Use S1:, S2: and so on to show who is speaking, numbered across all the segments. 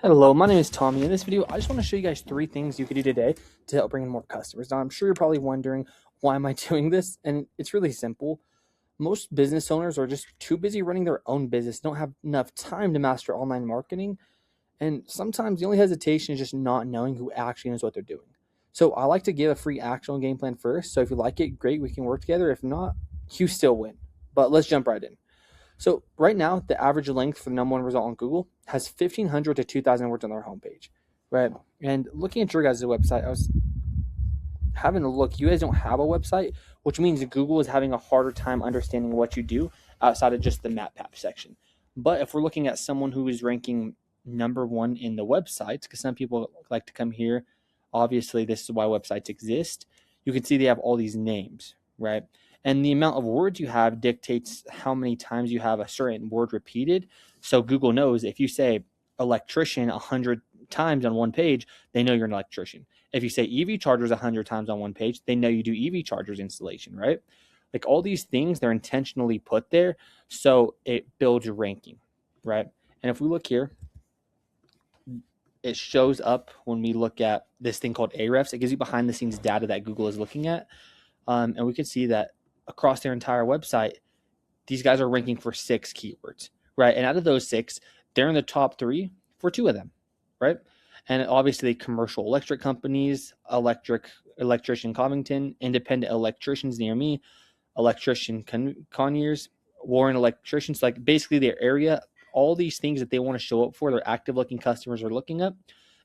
S1: Hello, my name is Tommy. In this video, I just want to show you guys 3 things you could do today to help bring in more customers. Now, I'm sure you're probably wondering, why am I doing this? And it's really simple. Most business owners are just too busy running their own business, don't have enough time to master online marketing. And sometimes the only hesitation is just not knowing who actually knows what they're doing. So I like to give a free actionable game plan first. So if you like it, great, we can work together. If not, you still win. But let's jump right in. So right now, the average length for the number one result on Google has 1,500 to 2,000 words on their homepage, right? And looking at your guys' website, I was having a look. You guys don't have a website, which means that Google is having a harder time understanding what you do outside of just the map path section. But if we're looking at someone who is ranking number one in the websites, because some people like to come here, obviously this is why websites exist. You can see they have all these names, right? And the amount of words you have dictates how many times you have a certain word repeated. So Google knows if you say electrician 100 times on one page, they know you're an electrician. If you say EV chargers 100 times on one page, they know you do EV chargers installation, right? Like all these things, they're intentionally put there so it builds ranking, right? And if we look here, it shows up when we look at this thing called Ahrefs. It gives you behind the scenes data that Google is looking at. And we can see that across their entire website, these guys are ranking for 6 keywords, right? And out of those 6, they're in the top 3 for 2 of them, right? And obviously commercial electric companies, electrician Covington, independent electricians near me, electrician Conyers, Warren electricians, like basically their area, all these things that they want to show up for, their active looking customers are looking up,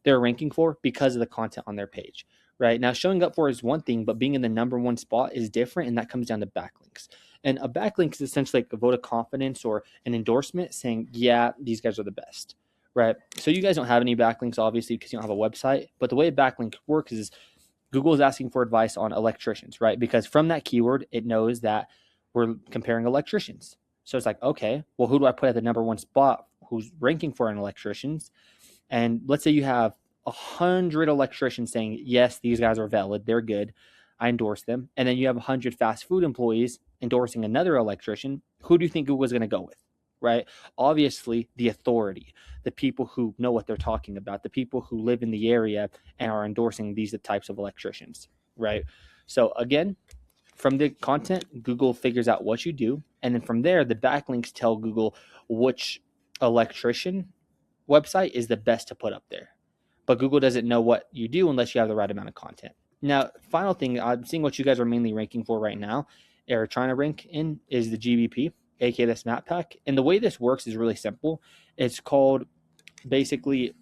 S1: they're ranking for because of the content on their page, right? Now, showing up for is one thing, but being in the number one spot is different, and that comes down to backlinks. And a backlink is essentially like a vote of confidence or an endorsement saying, yeah, these guys are the best, right? So you guys don't have any backlinks, obviously, because you don't have a website. But the way a backlink works is Google is asking for advice on electricians, right? Because from that keyword, it knows that we're comparing electricians. So it's like, okay, well, who do I put at the number one spot who's ranking for an electricians? And let's say you have 100 electricians saying, yes, these guys are valid, they're good, I endorse them. And then you have 100 fast food employees endorsing another electrician. Who do you think Google is going to go with, right? Obviously, the authority, the people who know what they're talking about, the people who live in the area and are endorsing these types of electricians, right? So again, from the content, Google figures out what you do. And then from there, the backlinks tell Google which electrician website is the best to put up there. But Google doesn't know what you do unless you have the right amount of content. Now, final thing, I'm seeing what you guys are mainly ranking for right now, or trying to rank in, is the GBP, aka this map pack. And the way this works is really simple. It's called basically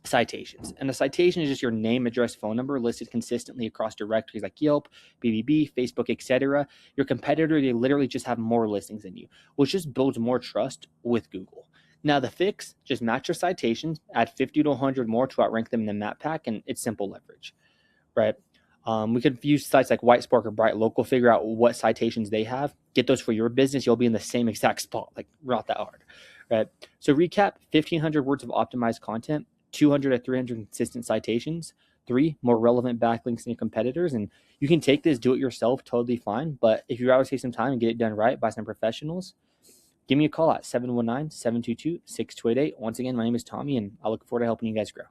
S1: citations. And the citation is just your name, address, phone number listed consistently across directories like Yelp, BBB, Facebook, etc. Your competitor, they literally just have more listings than you, which just builds more trust with Google. Now the fix, just match your citations, add 50 to 100 more to outrank them in the map pack, and it's simple leverage, right? We could use sites like Whitespark or Bright Local, figure out what citations they have, get those for your business. You'll be in the same exact spot, like not that hard, right? So recap, 1,500 words of optimized content, 200 to 300 consistent citations, 3 more relevant backlinks than your competitors. And you can take this, do it yourself, totally fine. But if you'd rather take some time and get it done right by some professionals, give me a call at 719-722-6288. Once again, my name is Tommy, and I look forward to helping you guys grow.